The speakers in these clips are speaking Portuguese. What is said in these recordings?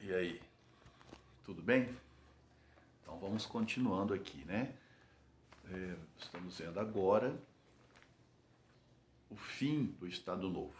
E aí, tudo bem? Então vamos continuando aqui, né? Estamos vendo agora o fim do Estado Novo.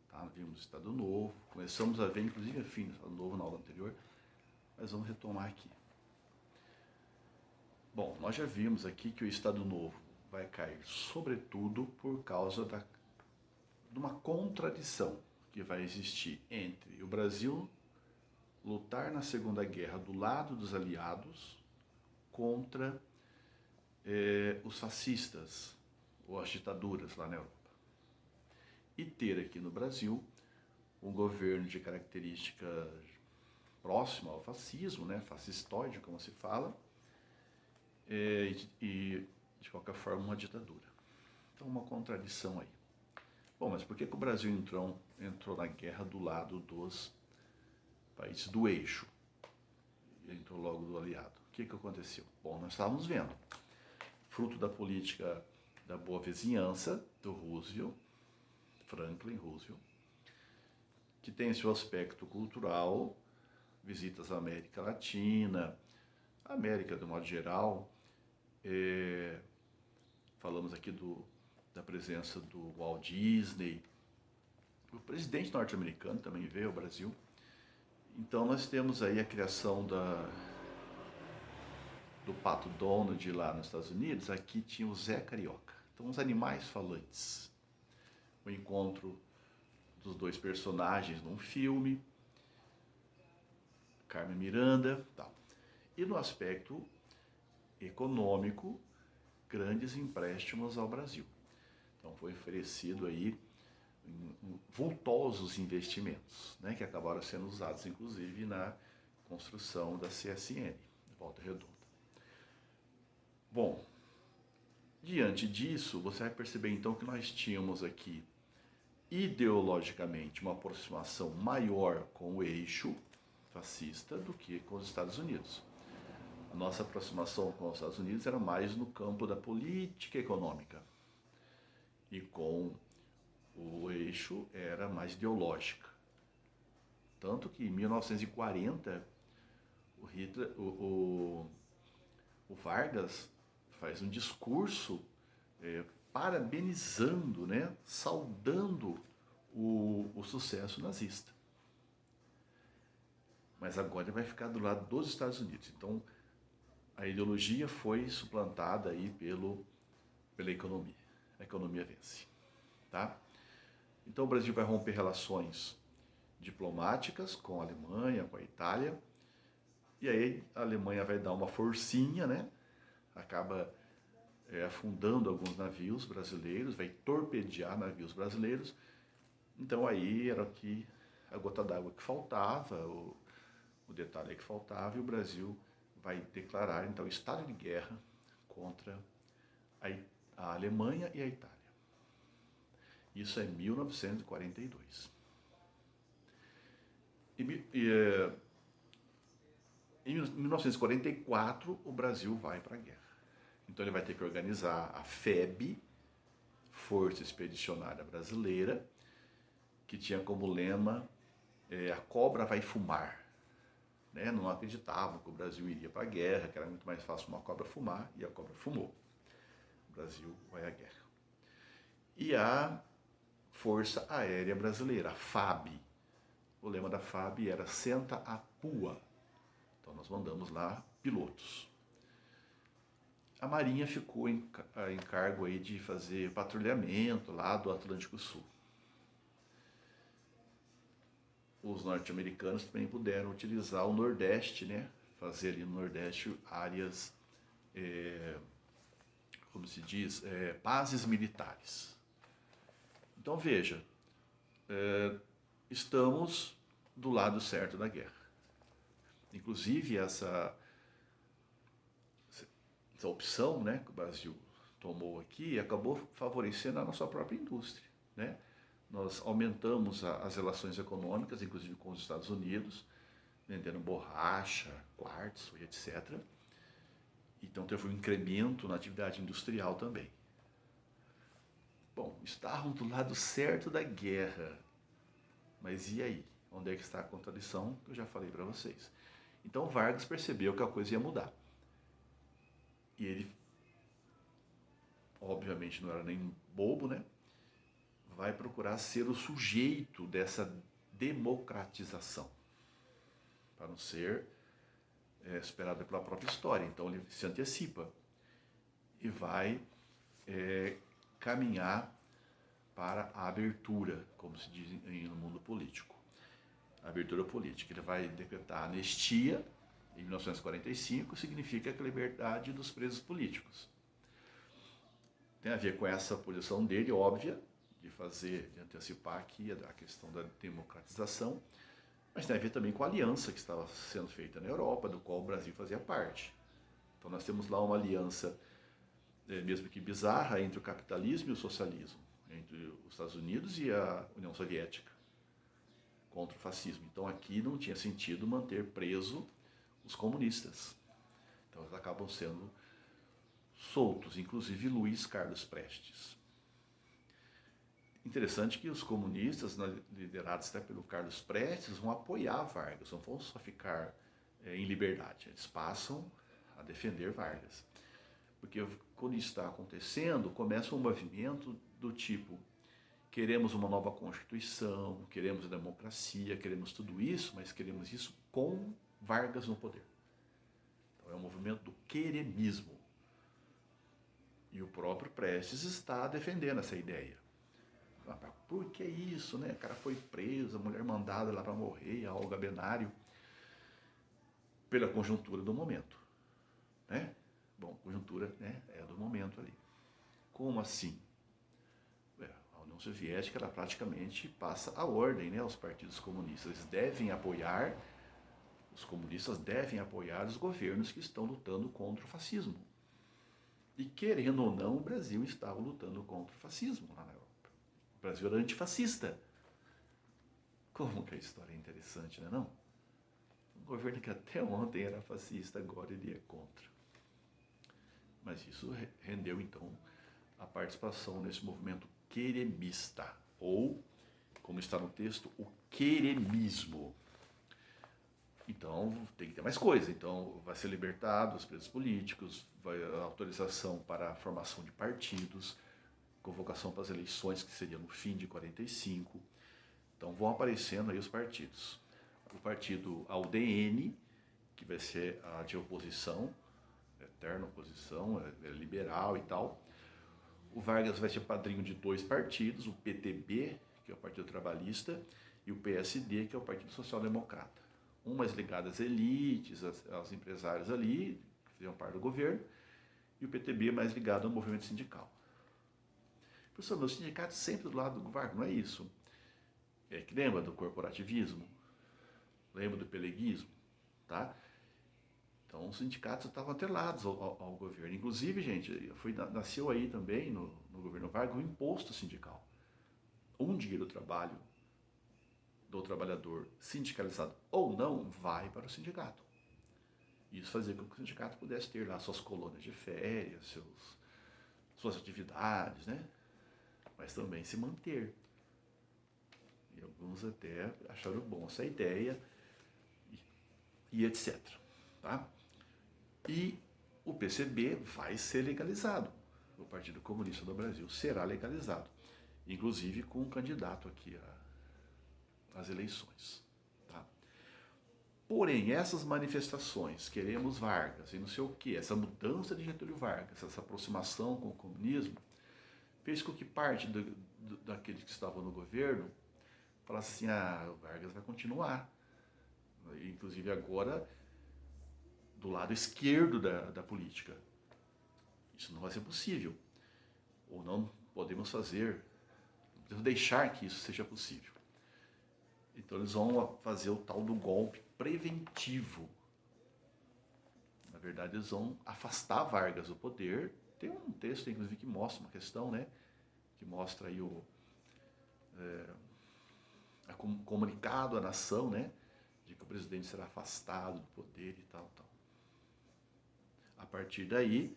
Tá? Vimos o Estado Novo, começamos a ver inclusive o fim do Estado Novo na aula anterior, mas vamos retomar aqui. Bom, nós já vimos aqui que o Estado Novo vai cair sobretudo por causa de uma contradição que vai existir entre o Brasil lutar na Segunda Guerra do lado dos aliados contra os fascistas ou as ditaduras lá na Europa. E ter aqui no Brasil um governo de característica próxima ao fascismo, né, fascistoide, como se fala, e de qualquer forma uma ditadura. Então uma contradição aí. Bom, mas por que o Brasil entrou na guerra do lado dos países do eixo? Entrou logo do aliado. O que aconteceu? Bom, nós estávamos vendo, fruto da política da boa vizinhança do Roosevelt, Franklin Roosevelt, que tem seu aspecto cultural, visitas à América Latina, América de modo geral. Falamos aqui da presença do Walt Disney, o presidente norte-americano também veio ao Brasil. Então nós temos aí a criação do Pato Donald lá nos Estados Unidos. Aqui tinha o Zé Carioca. Então os animais falantes. O encontro dos dois personagens num filme, Carmen Miranda, tal. E no aspecto econômico, grandes empréstimos ao Brasil. Então foi oferecido aí vultosos investimentos, né, que acabaram sendo usados inclusive na construção da CSN, de Volta Redonda. Bom, diante disso, você vai perceber então que nós tínhamos aqui ideologicamente uma aproximação maior com o eixo fascista do que com os Estados Unidos. A nossa aproximação com os Estados Unidos era mais no campo da política econômica e com o eixo era mais ideológica. Tanto que em 1940 o Vargas faz um discurso parabenizando, né, saudando o sucesso nazista. Mas agora ele vai ficar do lado dos Estados Unidos. Então a ideologia foi suplantada aí pela economia. A economia vence. Tá? Então o Brasil vai romper relações diplomáticas com a Alemanha, com a Itália. E aí a Alemanha vai dar uma forcinha, né? Acaba afundando alguns navios brasileiros, vai torpedear navios brasileiros. Então aí era a gota d'água que faltava, o detalhe que faltava, e o Brasil vai declarar então estado de guerra contra a Alemanha e a Itália. Isso é 1942. Em 1944, o Brasil vai para a guerra. Então ele vai ter que organizar a FEB, Força Expedicionária Brasileira, que tinha como lema a cobra vai fumar. Né? Não acreditavam que o Brasil iria para a guerra, que era muito mais fácil uma cobra fumar, e a cobra fumou. O Brasil vai à guerra. E a Força Aérea Brasileira, a FAB. O lema da FAB era Senta a Pua. Então nós mandamos lá pilotos. A Marinha ficou em cargo aí de fazer patrulhamento lá do Atlântico Sul. Os norte-americanos também puderam utilizar o Nordeste, né? Fazer ali no Nordeste áreas, como se diz, bases militares. Então veja, estamos do lado certo da guerra. Inclusive essa opção, né, que o Brasil tomou aqui acabou favorecendo a nossa própria indústria. Né? Nós aumentamos as relações econômicas, inclusive com os Estados Unidos, vendendo borracha, quartzo e etc. Então teve um incremento na atividade industrial também. Bom, estávamos do lado certo da guerra, mas e aí? Onde é que está a contradição que eu já falei para vocês? Então Vargas percebeu que a coisa ia mudar. E ele, obviamente não era nem bobo, né? Vai procurar ser o sujeito dessa democratização, para não ser superado pela própria história. Então ele se antecipa e vai caminhar para a abertura, como se diz no mundo político. A abertura política. Ele vai decretar anistia em 1945, significa a liberdade dos presos políticos. Tem a ver com essa posição dele, óbvia, de antecipar aqui a questão da democratização, mas tem a ver também com a aliança que estava sendo feita na Europa, do qual o Brasil fazia parte. Então nós temos lá uma aliança, mesmo que bizarra, entre o capitalismo e o socialismo, entre os Estados Unidos e a União Soviética, contra o fascismo. Então aqui não tinha sentido manter preso os comunistas. Então eles acabam sendo soltos, inclusive Luiz Carlos Prestes. Interessante que os comunistas, liderados até pelo Carlos Prestes, vão apoiar Vargas, não vão só ficar em liberdade, eles passam a defender Vargas. Porque quando isso está acontecendo, começa um movimento do tipo: queremos uma nova Constituição, queremos a democracia, queremos tudo isso, mas queremos isso com Vargas no poder. Então é um movimento do queremismo. E o próprio Prestes está defendendo essa ideia. Por que isso, né? O cara foi preso, a mulher mandada lá para morrer, a Olga Benário, pela conjuntura do momento, né? Bom, conjuntura, né, é do momento ali. Como assim? A União Soviética, ela praticamente passa a ordem, né, aos partidos comunistas. Eles devem apoiar, os comunistas devem apoiar os governos que estão lutando contra o fascismo. E querendo ou não, o Brasil estava lutando contra o fascismo lá na Europa. O Brasil era antifascista. Como que a história é interessante, né, não? Um governo que até ontem era fascista, agora ele é contra. Mas isso rendeu, então, a participação nesse movimento queremista, ou, como está no texto, o queremismo. Então, tem que ter mais coisa. Então, vai ser libertado os presos políticos, vai a autorização para a formação de partidos, convocação para as eleições, que seria no fim de 45. Então, vão aparecendo aí os partidos. O partido UDN, que vai ser a de oposição, eterna oposição, é liberal e tal. O Vargas vai ser padrinho de dois partidos, o PTB, que é o Partido Trabalhista, e o PSD, que é o Partido Social Democrata. Um mais ligado às elites, aos empresários ali, que faziam parte do governo, e o PTB mais ligado ao movimento sindical. Professor, meu sindicato sempre do lado do Vargas, não é isso? É que lembra do corporativismo? Lembra do peleguismo? Tá? Então, os sindicatos estavam atrelados ao governo. Inclusive, gente, nasceu aí também, no governo Vargas, o imposto sindical. Um dia do trabalho do trabalhador, sindicalizado ou não, vai para o sindicato. Isso fazia com que o sindicato pudesse ter lá suas colônias de férias, suas atividades, né? Mas também se manter. E alguns até acharam bom essa ideia e etc. Tá? E o PCB vai ser legalizado. O Partido Comunista do Brasil será legalizado. Inclusive com um candidato aqui às eleições. Tá? Porém, essas manifestações, queremos Vargas e não sei o que, essa mudança de Getúlio Vargas, essa aproximação com o comunismo, fez com que parte daqueles que estavam no governo falasse assim: o Vargas vai continuar. Inclusive agora do lado esquerdo da política. Isso não vai ser possível. Ou não podemos deixar que isso seja possível. Então eles vão fazer o tal do golpe preventivo. Na verdade, eles vão afastar Vargas do poder. Tem um texto, inclusive, que mostra uma questão, né? Que mostra aí o comunicado à nação, né? De que o presidente será afastado do poder e tal. A partir daí,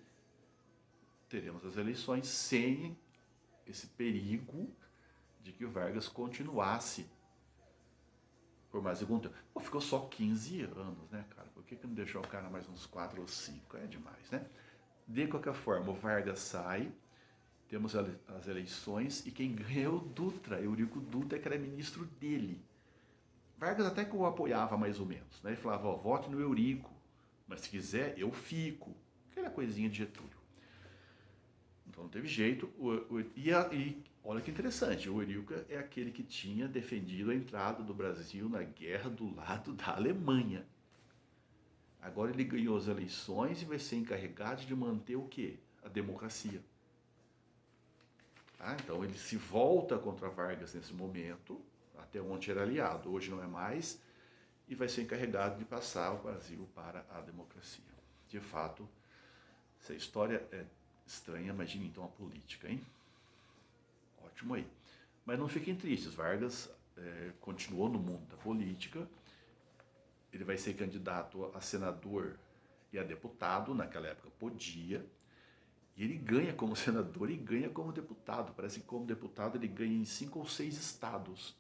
teremos as eleições sem esse perigo de que o Vargas continuasse por mais algum tempo. Pô, ficou só 15 anos, né, cara? Por que não deixou o cara mais uns 4 ou 5? É demais, né? De qualquer forma, o Vargas sai, temos as eleições e quem ganha é o Dutra, Eurico Dutra, que era ministro dele. Vargas até que o apoiava mais ou menos, né? Ele falava, ó, vote no Eurico, mas se quiser, eu fico. Aquela coisinha de Getúlio. Então não teve jeito. E olha que interessante, o Eurico é aquele que tinha defendido a entrada do Brasil na guerra do lado da Alemanha. Agora ele ganhou as eleições e vai ser encarregado de manter o quê? A democracia. Tá? Então ele se volta contra Vargas nesse momento, até ontem era aliado, hoje não é mais, e vai ser encarregado de passar o Brasil para a democracia. De fato, se a história é estranha, imagine então a política, hein? Ótimo aí. Mas não fiquem tristes, Vargas continuou no mundo da política, ele vai ser candidato a senador e a deputado, naquela época podia, e ele ganha como senador e ganha como deputado. Parece que como deputado ele ganha em 5 ou 6 estados,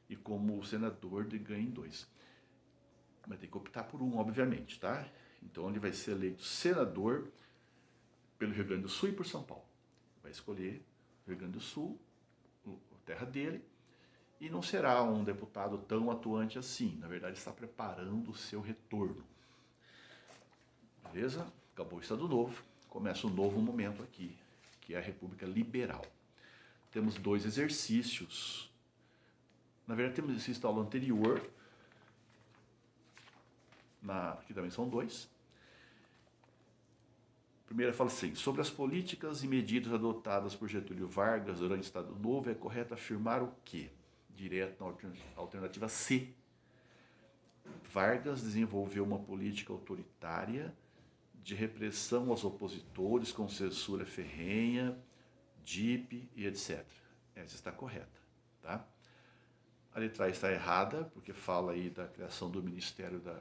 e como senador ele ganha em 2. Mas tem que optar por um, obviamente, tá? Então ele vai ser eleito senador pelo Rio Grande do Sul e por São Paulo. Vai escolher o Rio Grande do Sul, a terra dele, e não será um deputado tão atuante assim. Na verdade, está preparando o seu retorno. Beleza? Acabou o Estado Novo, começa um novo momento aqui, que é a República Liberal. Temos 2 exercícios. Na verdade, temos exercício da aula anterior, que também são 2. Primeiro fala assim, sobre as políticas e medidas adotadas por Getúlio Vargas durante o Estado Novo, é correto afirmar o quê? Direto na alternativa C. Vargas desenvolveu uma política autoritária de repressão aos opositores com censura ferrenha, DIP e etc. Essa está correta, tá? A letra A está errada, porque fala aí da criação do Ministério da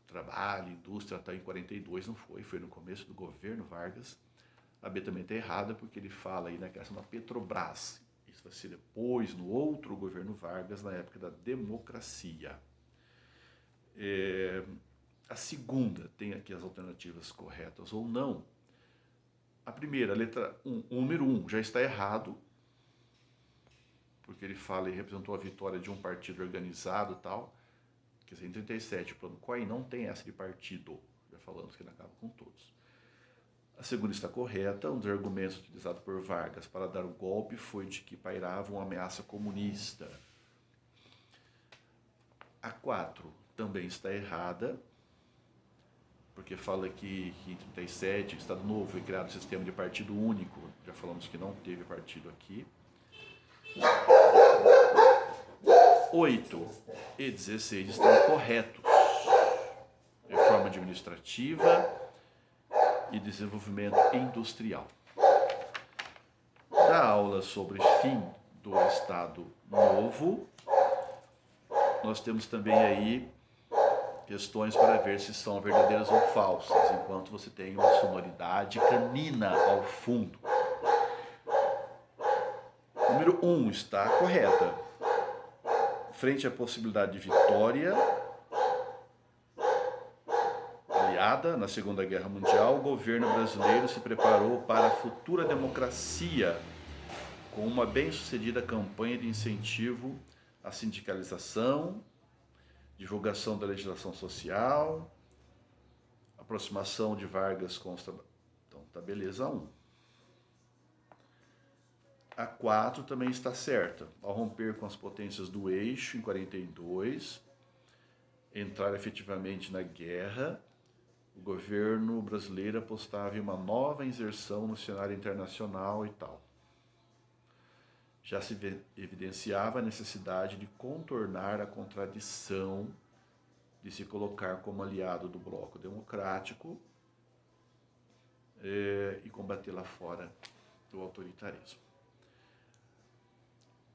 Trabalho, Indústria, até em 42, não foi, foi no começo do governo Vargas. A B também está errada, porque ele fala aí na criação da Petrobras. Isso vai ser depois, no outro governo Vargas, na época da democracia. A segunda tem aqui as alternativas corretas ou não. A primeira, a letra 1, o número 1 já está errado, porque ele fala e representou a vitória de um partido organizado e tal. Quer dizer, em 37, o plano COI não tem essa de partido. Já falamos que ele acaba com todos. A segunda está correta. Um dos argumentos utilizados por Vargas para dar o golpe foi de que pairava uma ameaça comunista. A 4 também está errada, porque fala que em 37, Estado Novo, foi criado um sistema de partido único. Já falamos que não teve partido aqui. 8 e 16 estão corretos. Reforma administrativa e desenvolvimento industrial. Na aula sobre fim do Estado Novo, nós temos também aí questões para ver se são verdadeiras ou falsas, enquanto você tem uma sonoridade canina ao fundo. Número 1 está correta. Frente à possibilidade de vitória aliada na Segunda Guerra Mundial, o governo brasileiro se preparou para a futura democracia com uma bem-sucedida campanha de incentivo à sindicalização, divulgação da legislação social, aproximação de Vargas com os trabalhadores. Então, tá beleza 1. A 4 também está certa. Ao romper com as potências do eixo em 42, entrar efetivamente na guerra, o governo brasileiro apostava em uma nova inserção no cenário internacional e tal. Já se evidenciava a necessidade de contornar a contradição de se colocar como aliado do bloco democrático e combater lá fora do autoritarismo.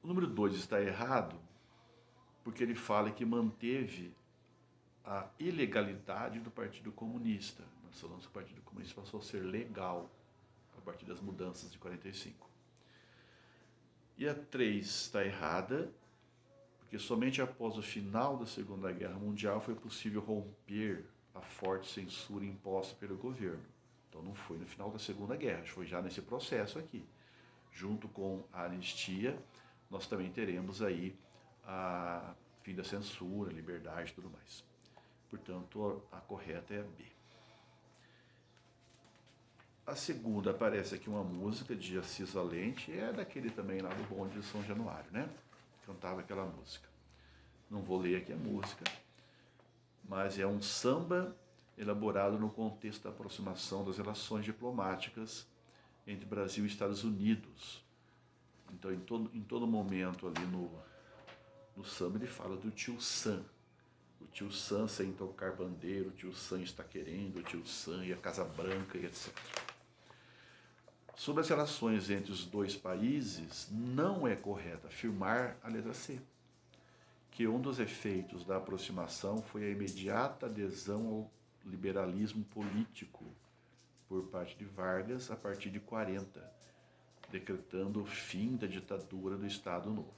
O número 2 está errado porque ele fala que manteve a ilegalidade do Partido Comunista. Nós falamos que o Partido Comunista passou a ser legal a partir das mudanças de 45. E a 3 está errada, porque somente após o final da Segunda Guerra Mundial foi possível romper a forte censura imposta pelo governo. Então não foi no final da Segunda Guerra, foi já nesse processo aqui. Junto com a anistia, nós também teremos aí a fim da censura, liberdade e tudo mais. Portanto, a correta é a B. A segunda aparece aqui uma música de Assis Valente, é daquele também lá do Bonde de São Januário, né? Cantava aquela música. Não vou ler aqui a música, mas é um samba elaborado no contexto da aproximação das relações diplomáticas entre Brasil e Estados Unidos. Então, em todo momento ali no samba, ele fala do tio Sam. O tio Sam sem tocar bandeira, o tio Sam está querendo, o tio Sam e a Casa Branca e etc. Sobre as relações entre os dois países, não é correto afirmar a letra C, que um dos efeitos da aproximação foi a imediata adesão ao liberalismo político por parte de Vargas a partir de 40, decretando o fim da ditadura do Estado Novo.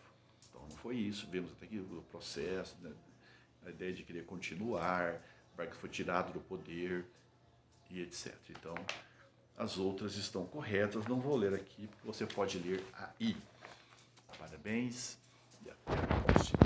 Então não foi isso, vemos até que o processo, né, a ideia de querer continuar, Vargas foi tirado do poder e etc. Então, as outras estão corretas, não vou ler aqui, porque você pode ler aí. Parabéns e até a próxima.